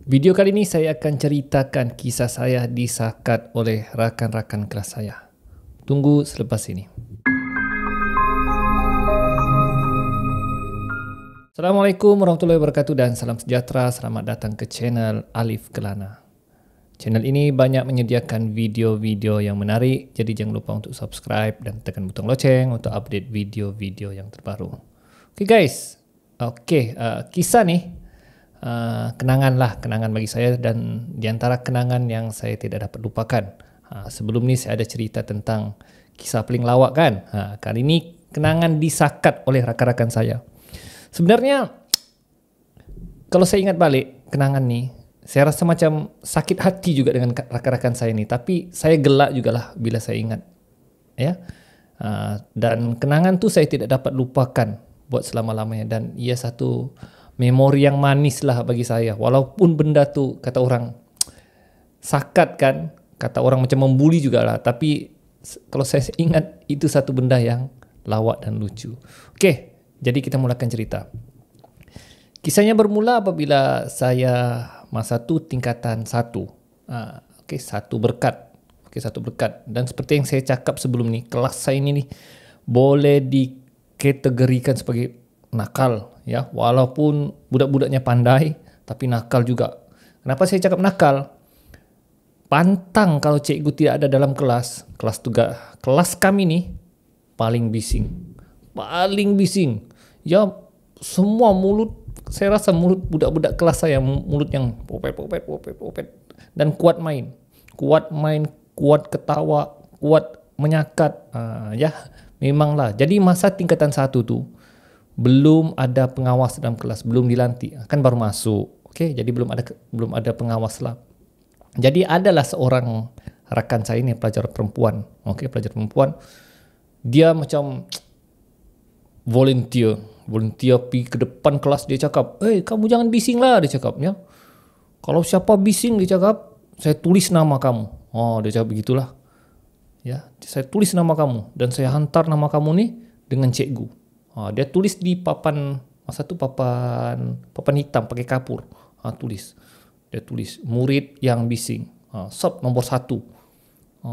Video kali ini saya akan ceritakan kisah saya disakat oleh rakan-rakan kelas saya. Tunggu selepas ini. Assalamualaikum warahmatullahi wabarakatuh dan salam sejahtera. Selamat datang ke channel Alif Kelana. Channel ini banyak menyediakan video-video yang menarik, jadi jangan lupa untuk subscribe dan tekan butang loceng untuk update video-video yang terbaru. Okay guys, kisah nih. Kenangan bagi saya dan diantara kenangan yang saya tidak dapat lupakan. Sebelum ni saya ada cerita tentang kisah paling lawak kan. Kali ini kenangan disakat oleh rakan-rakan saya. Sebenarnya kalau saya ingat balik kenangan ni, saya rasa macam sakit hati juga dengan rakan-rakan saya ni. Tapi saya gelak jugalah bila saya ingat. Ya. Dan kenangan tu saya tidak dapat lupakan buat selama-lamanya dan ia satu memori yang manis lah bagi saya. Walaupun benda tu kata orang sakat kan, kata orang macam membuli jugalah. Tapi kalau saya ingat itu satu benda yang lawak dan lucu. Okey, jadi kita mulakan cerita. Kisahnya bermula apabila saya masa tu tingkatan 1. Satu berkat. Satu berkat. Dan seperti yang saya cakap sebelum ni, kelas saya ini boleh dikategorikan sebagai nakal, ya, walaupun budak-budaknya pandai tapi nakal juga. Kenapa saya cakap nakal? Pantang kalau cikgu tidak ada dalam kelas kami ni paling bising. Ya, semua mulut, saya rasa mulut budak-budak kelas saya mulut yang popet dan kuat main, kuat ketawa, kuat menyakat. Ya, memanglah. Jadi masa tingkatan 1 tu belum ada pengawas dalam kelas, belum dilantik, kan baru masuk. Okey, jadi belum ada pengawas lah. Jadi adalah seorang rakan saya ni pelajar perempuan. Pelajar perempuan. Dia macam volunteer pergi ke depan kelas. Dia cakap, kamu jangan bising lah," dia cakap, ya. "Kalau siapa bising," dia cakap, "saya tulis nama kamu." Dia cakap begitulah. Ya, "Saya tulis nama kamu dan saya hantar nama kamu ni dengan cikgu." Dia tulis di papan, masa tu papan hitam pakai kapur. Dia tulis murid yang bising. Sub nombor 1.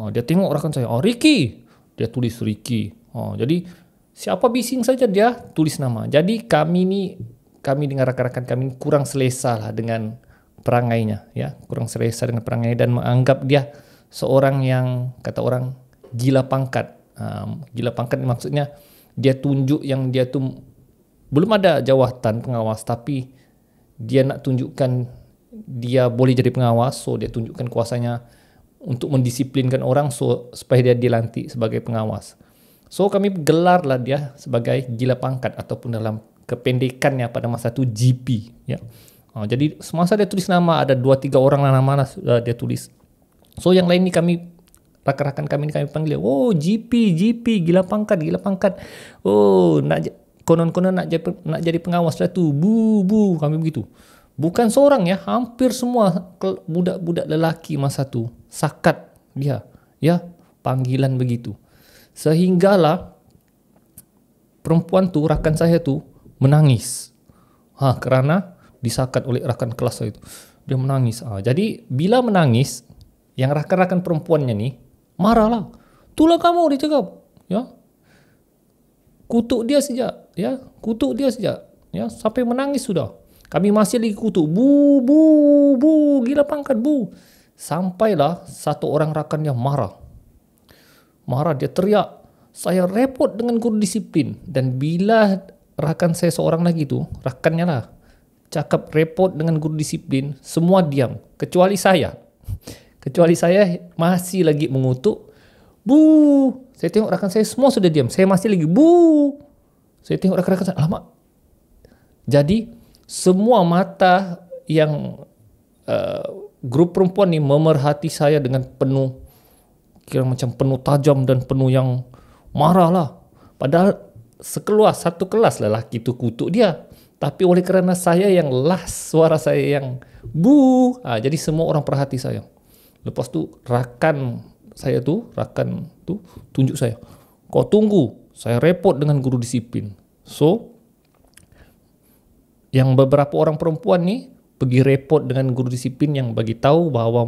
Dia tengok rakan saya, Ricky. Dia tulis Ricky. Jadi siapa bising saja dia tulis nama. Jadi kami dengan rakan-rakan kami kurang selesa lah dengan perangainya, ya. Kurang selesa dengan perangainya dan menganggap dia seorang yang kata orang gila pangkat. Gila pangkat maksudnya dia tunjuk yang dia tu belum ada jawatan pengawas tapi dia nak tunjukkan dia boleh jadi pengawas, so dia tunjukkan kuasanya untuk mendisiplinkan orang supaya dia dilantik sebagai pengawas. So kami gelarlah dia sebagai gila pangkat ataupun dalam kependekannya pada masa tu GP, ya. Jadi semasa dia tulis nama ada 2-3 orang lah nama dia tulis. So yang lain ni rakan-rakan kami panggil, GP, gila pangkat. Konon-konon nak jadi pengawas lah tu. Bu, kami begitu. Bukan seorang, ya, hampir semua budak-budak lelaki masa tu sakat dia, ya, panggilan begitu. Sehinggalah perempuan tu, rakan saya tu menangis. Kerana disakat oleh rakan kelas saya itu. Dia menangis. Jadi bila menangis, yang rakan-rakan perempuannya ni marahlah. "Itulah kamu," dia cakap, ya. Kutuk dia sejak, ya. Ya, sampai menangis sudah. Kami masih lagi kutuk. Bu, gila pangkat, bu. Sampailah satu orang rakannya marah, dia teriak, "Saya repot dengan guru disiplin." Dan bila rakan saya seorang lagi tu, rakannya lah, cakap repot dengan guru disiplin, semua diam kecuali saya. Saya masih lagi mengutuk. Bu. Saya tengok rakan saya semua sudah diam. Saya masih lagi bu. Saya tengok rakan-rakan saya, alamak. Jadi semua mata yang grup perempuan ni memerhati saya dengan penuh, kira macam penuh tajam dan penuh yang marah lah. Padahal satu kelas lelaki tu kutuk dia. Tapi oleh kerana saya yang last, suara saya yang bu, jadi semua orang perhati saya. Lepas tu rakan tu tunjuk saya, "Kau tunggu, saya repot dengan guru disiplin." So yang beberapa orang perempuan ni pergi report dengan guru disiplin yang bagi tahu bahawa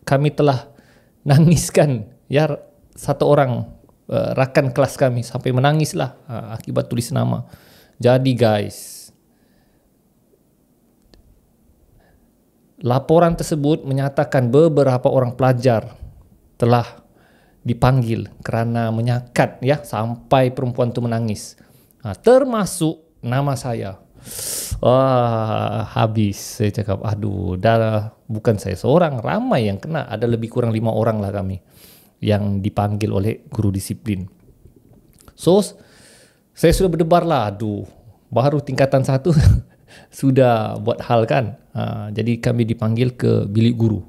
kami telah nangiskan ya satu orang rakan kelas kami sampai menangislah akibat tulis nama. Jadi guys, laporan tersebut menyatakan beberapa orang pelajar telah dipanggil kerana menyakat ya sampai perempuan itu menangis. Termasuk nama saya. Habis saya cakap, aduh, dah bukan saya seorang, ramai yang kena, ada lebih kurang 5 orang lah kami yang dipanggil oleh guru disiplin. So, saya sudah berdebar lah, aduh, baru tingkatan 1 sudah buat hal kan. Jadi kami dipanggil ke bilik guru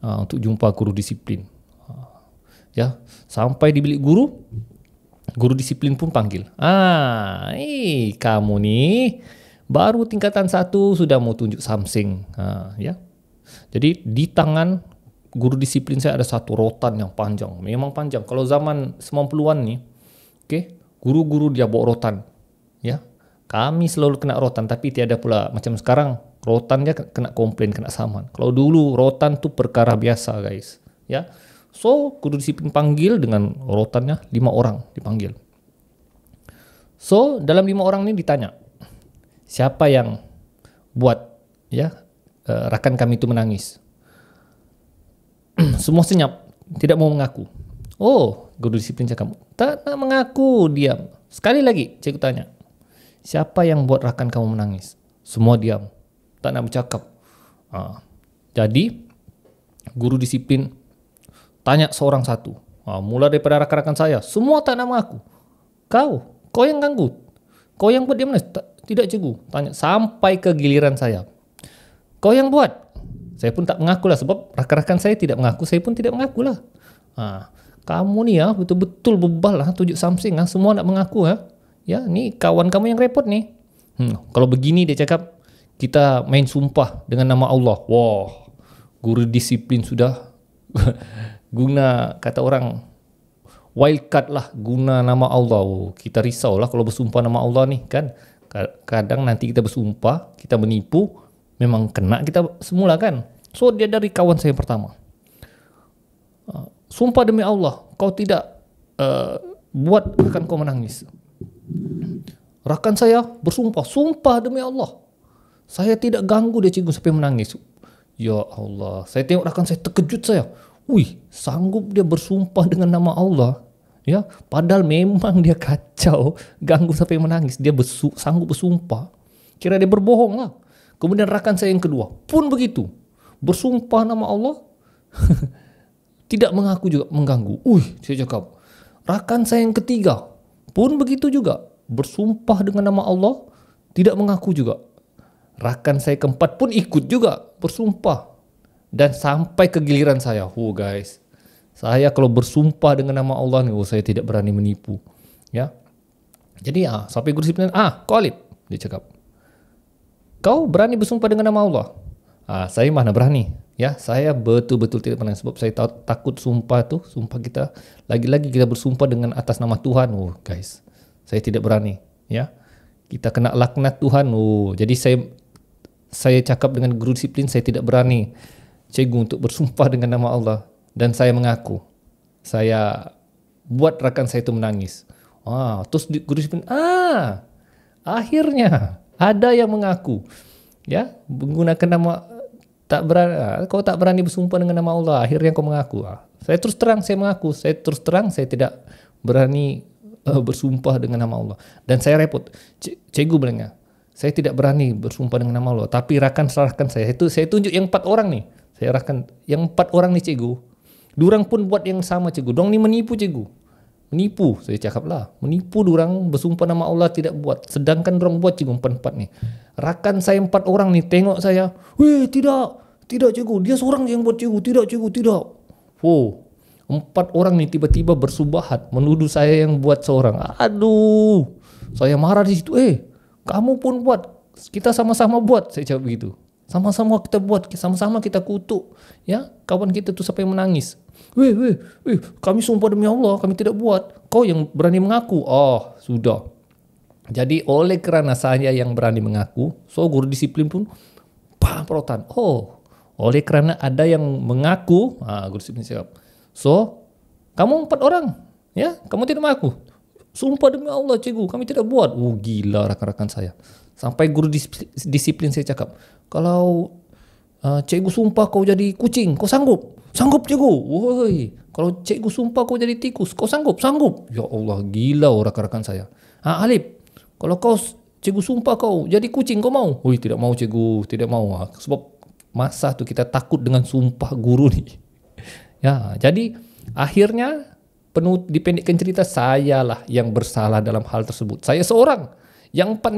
untuk jumpa guru disiplin. Ya, sampai di bilik guru, guru disiplin pun panggil. Kamu nih baru tingkatan 1 sudah mau tunjuk something. Ya. Jadi di tangan guru disiplin saya ada satu rotan yang panjang. Memang panjang. Kalau zaman 90-an nih, guru-guru dia bawa rotan. Ya. Kami selalu kena rotan, tapi tiada pula macam sekarang rotan dia kena komplain, kena saman. Kalau dulu rotan tu perkara biasa, guys. Ya. So, guru disiplin panggil dengan rotannya 5 orang dipanggil. So, dalam 5 orang ni ditanya, siapa yang buat ya rakan kami itu menangis? Semua senyap, tidak mau mengaku. Oh, guru disiplin cakap, tak nak mengaku, diam. Sekali lagi, cikgu tanya, siapa yang buat rakan kamu menangis? Semua diam, tak nak bercakap. Jadi, guru disiplin tanya seorang satu. Mula daripada rakan-rakan saya, semua tak nak mengaku. Kau yang ganggu. Kau yang buat dia menangis. Tidak, cikgu. Tanya sampai ke giliran saya. Kau yang buat. Saya pun tak mengakulah sebab rakan-rakan saya tidak mengaku, saya pun tidak mengakulah. Kamu ni ya betul-betul bebal lah tunjuk something, semua nak mengaku ya. Ya, ni kawan kamu yang repot ni. Kalau begini dia cakap, kita main sumpah dengan nama Allah. Wah, guru disiplin sudah guna kata orang wildcard lah, guna nama Allah. Kita risau lah kalau bersumpah nama Allah ni kan. Kadang nanti kita bersumpah, kita menipu, memang kena kita semula kan. So dia dari kawan saya yang pertama. Sumpah demi Allah, kau tidak buat rakan kau menangis. Rakan saya bersumpah, sumpah demi Allah, saya tidak ganggu dia cikgu sampai menangis. Ya Allah, saya tengok rakan saya terkejut saya. Wih, sanggup dia bersumpah dengan nama Allah. Ya, padahal memang dia kacau, ganggu sampai menangis. Dia sanggup bersumpah. Kira dia berbohong lah. Kemudian rakan saya yang kedua pun begitu. Bersumpah nama Allah. Tidak mengaku juga, mengganggu. Saya cakap. Rakan saya yang ketiga pun begitu juga. Bersumpah dengan nama Allah. Tidak mengaku juga. Rakan saya keempat pun ikut juga bersumpah. Dan sampai ke giliran saya. Guys, saya kalau bersumpah dengan nama Allah ni, saya tidak berani menipu. Ya. Jadi sampai guru disiplin, kau Alip, dia cakap, kau berani bersumpah dengan nama Allah? Saya mana berani. Ya, saya betul-betul tidak pernah, sebab saya takut sumpah tu, sumpah kita lagi-lagi kita bersumpah dengan atas nama Tuhan. Guys, saya tidak berani. Ya, kita kena laknat Tuhan. Jadi saya cakap dengan guru disiplin, saya tidak berani cikgu untuk bersumpah dengan nama Allah, dan saya mengaku saya buat rakan saya itu menangis. Terus guru disiplin, akhirnya ada yang mengaku, ya, menggunakan nama tak berani. Kau tak berani bersumpah dengan nama Allah, akhirnya kau mengaku. Saya terus terang saya mengaku, saya terus terang saya tidak berani bersumpah dengan nama Allah, dan saya repot. Cikgu bilangnya, saya tidak berani bersumpah dengan nama Allah, tapi rakan saya itu saya tunjuk yang 4 orang nih. Saya arahkan yang 4 orang ni cikgu. Durang pun buat yang sama cikgu. Dorang ni menipu cikgu. Menipu, saya cakap lah. Menipu durang, bersumpah nama Allah tidak buat. Sedangkan dorang buat cikgu 4 ni. Rakan saya 4 orang ni tengok saya. Weh, tidak cikgu. Dia seorang yang buat cikgu. Tidak cikgu, tidak. 4 orang ni tiba-tiba bersubahat menuduh saya yang buat seorang. Aduh, saya marah di situ. Kamu pun buat. Kita sama-sama buat. Saya cakap begitu. Sama-sama kita buat, sama-sama kita kutuk, ya, kawan kita tu sampai menangis. Weh, kami sumpah demi Allah, kami tidak buat. Kau yang berani mengaku. Sudah. Jadi oleh kerana saya yang berani mengaku, so guru disiplin pun rotan. Oh, oleh kerana ada yang mengaku, guru disiplin cakap, so kamu 4 orang, ya, kamu tidak mengaku. Sumpah demi Allah cikgu, kami tidak buat. Oh gila rakan-rakan saya. Sampai guru disiplin saya cakap, kalau cikgu sumpah kau jadi kucing, kau sanggup? Sanggup cikgu. Woi, kalau cikgu sumpah kau jadi tikus, kau sanggup? Sanggup. Ya Allah, gila rakan-rakan saya. Alif, kalau kau cikgu sumpah kau jadi kucing, kau mau? Woi, tidak mau cikgu, tidak mau. Sebab masa tu kita takut dengan sumpah guru ni. Ya, jadi akhirnya dipendekkan cerita, sayalah yang bersalah dalam hal tersebut. Saya seorang yang 4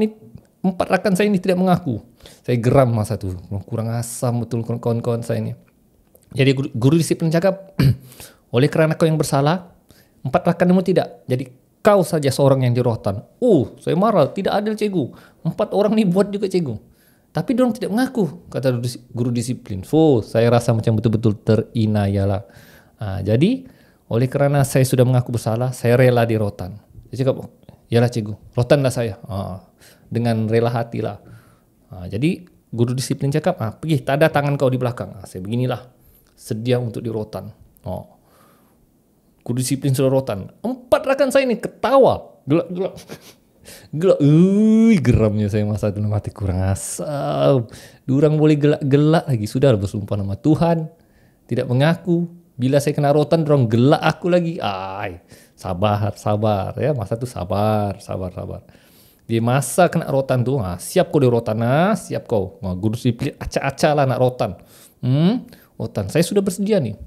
rakan saya ini tidak mengaku. Saya geram masa tu, kurang asam betul kawan-kawan saya ini. Jadi guru disiplin cakap, oleh kerana kau yang bersalah, 4 rakanmu tidak. Jadi kau saja seorang yang di rotan. Oh, saya marah, tidak adil cikgu. 4 orang ni buat juga cikgu. Tapi dorang tidak mengaku, kata guru disiplin. So, saya rasa macam betul-betul terinayalah. Jadi, oleh kerana saya sudah mengaku bersalah, saya rela di rotan. Saya cakap, yalah cikgu, rotanlah saya. Dengan rela hatilah. Jadi guru disiplin cakap, pergi, tak ada tangan kau di belakang. Saya beginilah, sedia untuk di rotan. Guru disiplin sudah rotan. 4 rakan saya ini ketawa, gelak. Geramnya saya masa itu, mati kurang asam. Durang boleh gelak-gelak lagi, sudah bersumpah nama Tuhan, tidak mengaku. Bila saya kena rotan, dorang gelak aku lagi. Sabar ya, masa tu sabar. Di masa kena rotan tu, siap kau di rotan, siap kau. Guru disiplin acak-acak lah nak rotan. Rotan, saya sudah bersedia nih.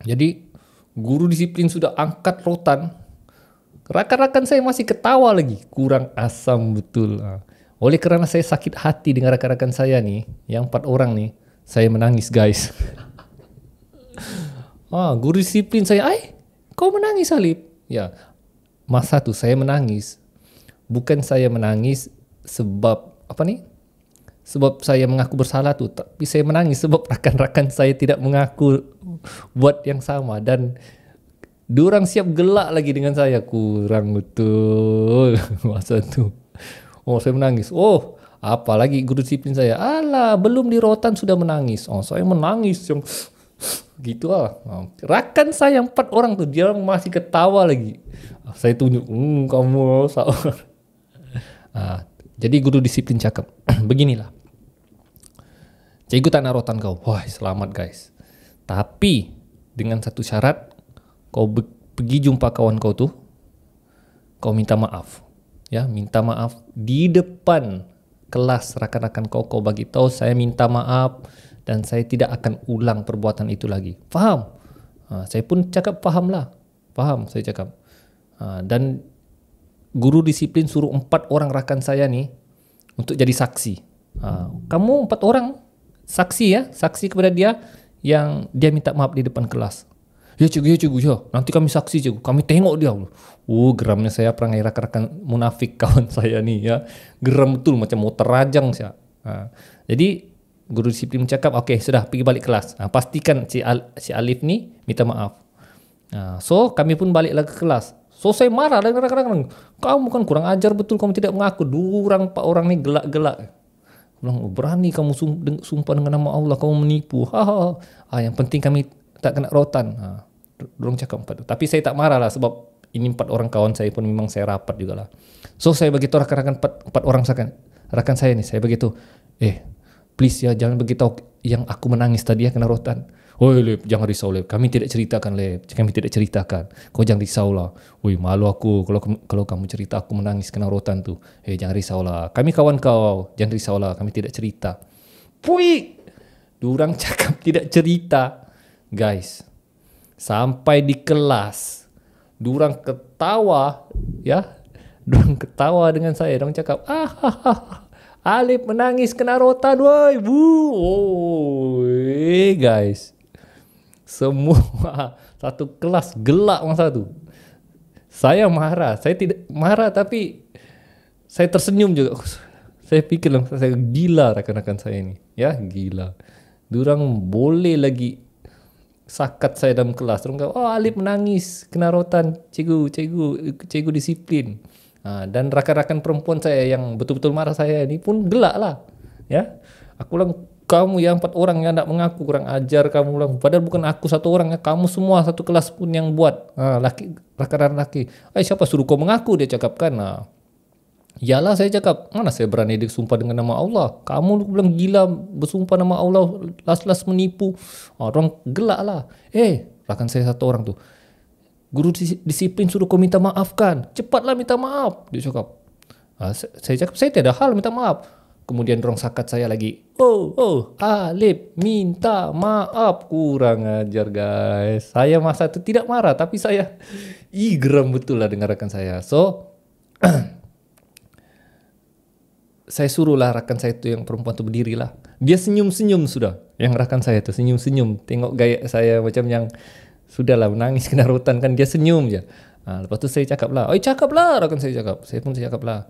Jadi guru disiplin sudah angkat rotan, rakan-rakan saya masih ketawa lagi, kurang asam betul. Oleh kerana saya sakit hati dengan rakan-rakan saya nih, yang 4 orang nih, saya menangis guys. Guru disiplin saya, kau menangis Alif? Ya, masa tu saya menangis. Bukan saya menangis sebab sebab saya mengaku bersalah tu, tapi saya menangis sebab rakan-rakan saya tidak mengaku buat yang sama dan diorang siap gelak lagi dengan saya. Kurang betul masa tu. Saya menangis. Apalagi guru disiplin saya, belum di rotan sudah menangis. Saya menangis yang gitu lah. Rakan saya 4 orang tu, dia masih ketawa lagi. Saya tunjuk, kamu sabar. Jadi guru disiplin cakap, beginilah, cikgu tak nak rotan kau. Wah, selamat guys. Tapi dengan satu syarat, kau pergi jumpa kawan kau tu, kau minta maaf. Ya, minta maaf di depan kelas rakan-rakan kau bagi tahu saya minta maaf dan saya tidak akan ulang perbuatan itu lagi. Faham? Saya pun cakap fahamlah. Faham, saya cakap. Dan guru disiplin suruh 4 orang rakan saya ni untuk jadi saksi. Kamu 4 orang saksi ya, saksi kepada dia yang dia minta maaf di depan kelas. Ya cikgu, ya. Nanti kami saksi cikgu, kami tengok dia. Geramnya saya perangai rakan-rakan munafik kawan saya ni ya. Geram betul macam mau terajang saya. Jadi guru disiplin cakap, okey sudah pergi balik kelas. Pastikan si Alif ni minta maaf. So kami pun balik lagi ke kelas. So saya marah dengan rakan-rakan. Kamu kan kurang ajar betul, kamu tidak mengaku. Durang 4 orang ni gelak-gelak. Bilang, berani kamu sumpah dengan nama Allah, kamu menipu. Yang penting kami tak kena rotan. Dorang cakap 4. Tapi saya tak marah lah sebab ini 4 orang kawan saya pun memang saya rapat juga lah. So saya beritahu rakan-rakan 4 orang rakan saya ni, saya beritahu, please ya jangan beritahu yang aku menangis tadi ya kena rotan. Lep, jangan risau Lep, kami tidak ceritakan Lep, kami tidak ceritakan. Kau jangan risau lah. Malu aku kalau kamu cerita aku menangis kena rotan tu. Jangan risau lah, kami kawan kau, jangan risau lah, kami tidak cerita. Durang cakap tidak cerita. Guys, sampai di kelas durang ketawa ya. Durang ketawa dengan saya. Durang cakap, Alif menangis kena rotan, guys. Semua satu kelas gelak masa tu. Saya marah. Saya tidak marah tapi saya tersenyum juga. Saya fikir saya gila rakan-rakan saya ini. Ya, gila. Durang boleh lagi sakat saya dalam kelas. Durang kata, Alif menangis kena rotan, cikgu disiplin. Dan rakan-rakan perempuan saya yang betul-betul marah saya ini pun gelak lah. Ya, aku bilang, kamu ya 4 orang yang tidak mengaku, kurang ajar kamu bilang. Padahal bukan aku 1 orang ya, kamu semua satu kelas pun yang buat. Rakan-rakan laki. Siapa suruh kau mengaku, dia cakap kan. Yalah, saya cakap, mana saya berani disumpah dengan nama Allah. Kamu bilang gila bersumpah nama Allah, las-las menipu. Orang gelak lah. Rakan saya 1 orang tuh, guru disiplin suruh kau minta maaf kan, cepatlah minta maaf, dia cakap. Saya cakap, saya tidak hal minta maaf. Kemudian dorong sakat saya lagi, Alip minta maaf. Kurang ajar guys. Saya masa itu tidak marah, tapi saya geram betul lah dengan rakan saya. So saya suruhlah rakan saya itu yang perempuan itu berdiri lah. Dia senyum-senyum sudah. Yang rakan saya itu senyum-senyum. Tengok gaya saya macam yang sudahlah menangis kena rotan kan, dia senyum je. Lepas tu saya cakap lah, rakan saya cakap. Saya pun cakap lah,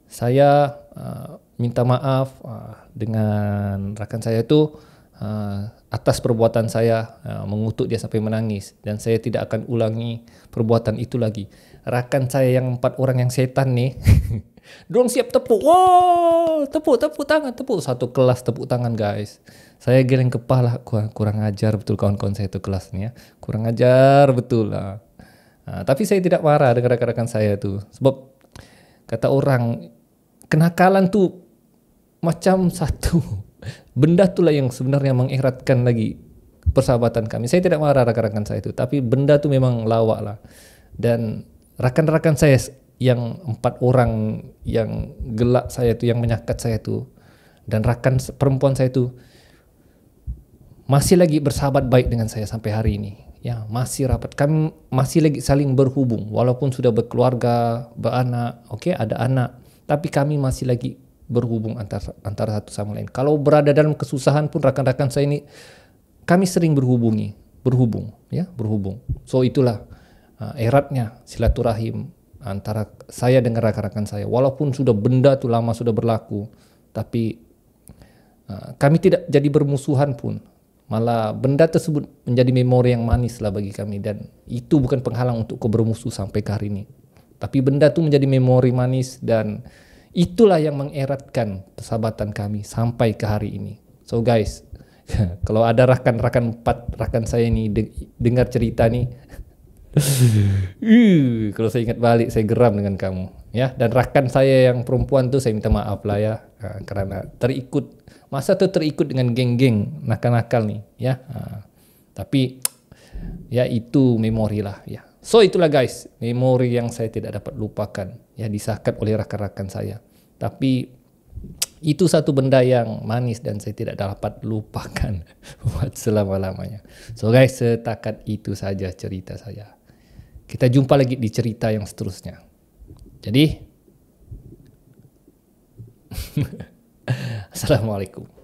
saya minta maaf dengan rakan saya itu atas perbuatan saya mengutuk dia sampai menangis, dan saya tidak akan ulangi perbuatan itu lagi. Rakan saya yang 4 orang yang setan nih dorong siap tepuk. Tepuk tangan, satu kelas tepuk tangan guys. Saya geleng kepala, kurang ajar betul kawan-kawan saya itu kelas ni ya. Kurang ajar betul lah. Tapi saya tidak marah dengan rakan-rakan saya tu, sebab kata orang, kenakalan tu macam satu benda itulah yang sebenarnya mengeratkan lagi persahabatan kami. Saya tidak marah rakan-rakan saya itu, tapi benda tu memang lawak lah. Dan rakan-rakan saya yang 4 orang yang gelak saya tu, yang menyakat saya tu, dan rakan perempuan saya tu masih lagi bersahabat baik dengan saya sampai hari ini. Ya, masih rapat. Kami masih lagi saling berhubung walaupun sudah berkeluarga, beranak, ada anak, tapi kami masih lagi berhubung antara satu sama lain. Kalau berada dalam kesusahan pun rakan-rakan saya ini kami sering berhubung. So itulah eratnya silaturahim antara saya dengan rakan-rakan saya. Walaupun sudah benda tu lama sudah berlaku, tapi kami tidak jadi bermusuhan pun. Malah benda tersebut menjadi memori yang manis lah bagi kami, dan itu bukan penghalang untuk kau bermusuh sampai ke hari ini. Tapi benda tu menjadi memori manis, dan itulah yang mengeratkan persahabatan kami sampai ke hari ini. So guys, kalau ada rakan-rakan 4 rakan saya ini dengar cerita ni, kalau saya ingat balik saya geram dengan kamu ya. Dan rakan saya yang perempuan tu saya minta maaf lah ya, karena terikut dengan geng-geng nakal-nakal ni ya. Tapi ya itu memori lah ya. So itulah guys, memori yang saya tidak dapat lupakan ya, disahkan oleh rakan-rakan saya. Tapi itu satu benda yang manis dan saya tidak dapat lupakan buat selama-lamanya. So guys, setakat itu saja cerita saya. Kita jumpa lagi di cerita yang seterusnya. Jadi Assalamualaikum.